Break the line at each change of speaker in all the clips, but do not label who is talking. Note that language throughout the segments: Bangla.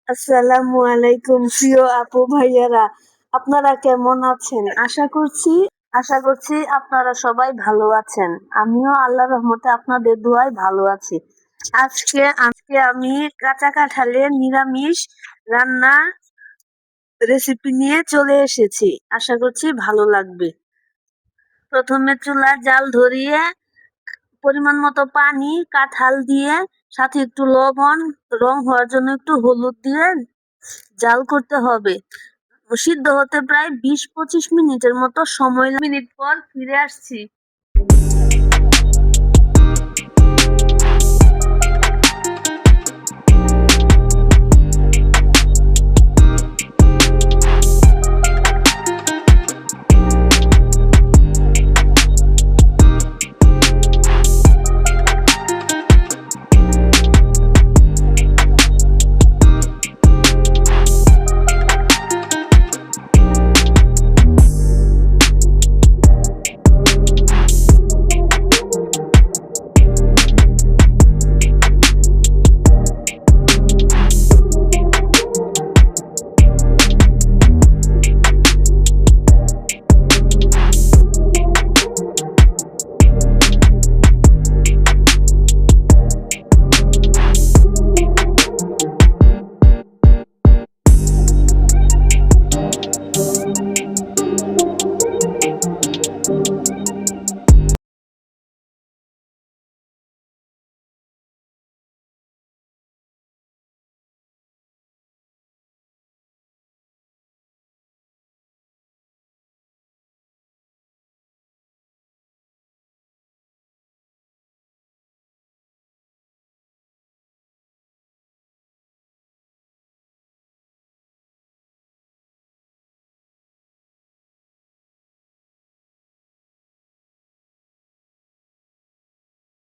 আসসালামু আলাইকুম প্রিয় আপু ভাইয়ারা, আপনারা কেমন আছেন? আশা করছি আপনারা সবাই ভালো আছেন। আমিও আল্লাহর রহমতে আপনাদের দোয়ায় ভালো আছি। আজকে আমি কাঁচা কাঁঠালের নিরামিষ রান্না রেসিপি নিয়ে চলে এসেছি। আশা করছি ভালো লাগবে। প্রথমে চুলায় জাল ধরিয়ে পরিমাণ মতো পানি, কাঁঠাল দিয়ে সাথে একটু লবণ, রং হওয়ার জন্য একটু হলুদ দিয়ে জাল করতে হবে। সিদ্ধ হতে প্রায় ২০-২৫ মিনিটের মতো সময় মিনিট পর ফিরে আসছি।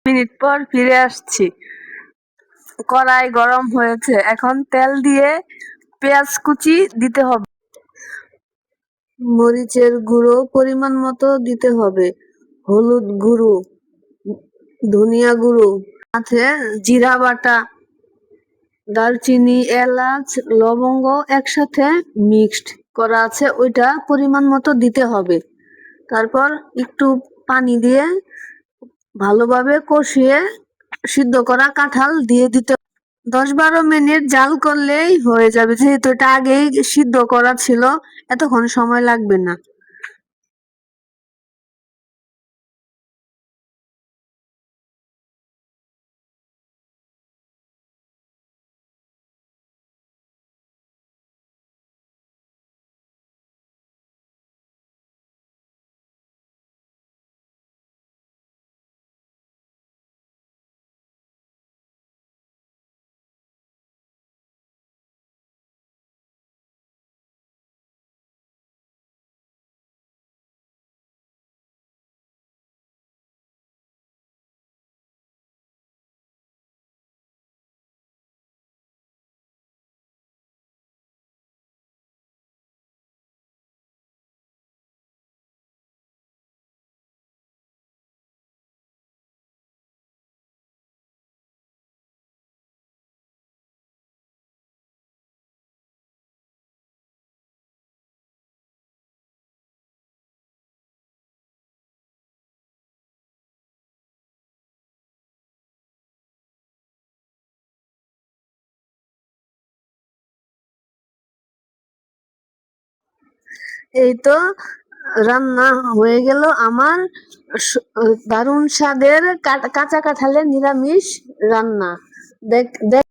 মিনিট পর ফিরে আসছি। কড়াই গরম হয়েছে, এখন তেল দিয়ে পেঁয়াজ কুচি দিতে হবে। মরিচের গুঁড়ো পরিমাণ মতো দিতে হবে, হলুদ গুঁড়ো, ধনিয়া গুঁড়ো, সাথে জিরা বাটা, দারচিনি, এলাচ, লবঙ্গ একসাথে মিক্সড করা আছে, ওইটা পরিমাণ মতো দিতে হবে। তারপর একটু পানি দিয়ে ভালোভাবে কষিয়ে সিদ্ধ করা কাঁঠাল দিয়ে দিতে ১০-১২ মিনিট জাল করলেই হয়ে যাবে, যেহেতু এটা আগেই সিদ্ধ করা ছিল, এতক্ষণ সময় লাগবে না। এই তো রান্না হয়ে গেল আমার দারুণ স্বাদের কাঁচা কাঁঠালের নিরামিষ রান্না। দেখ দেখ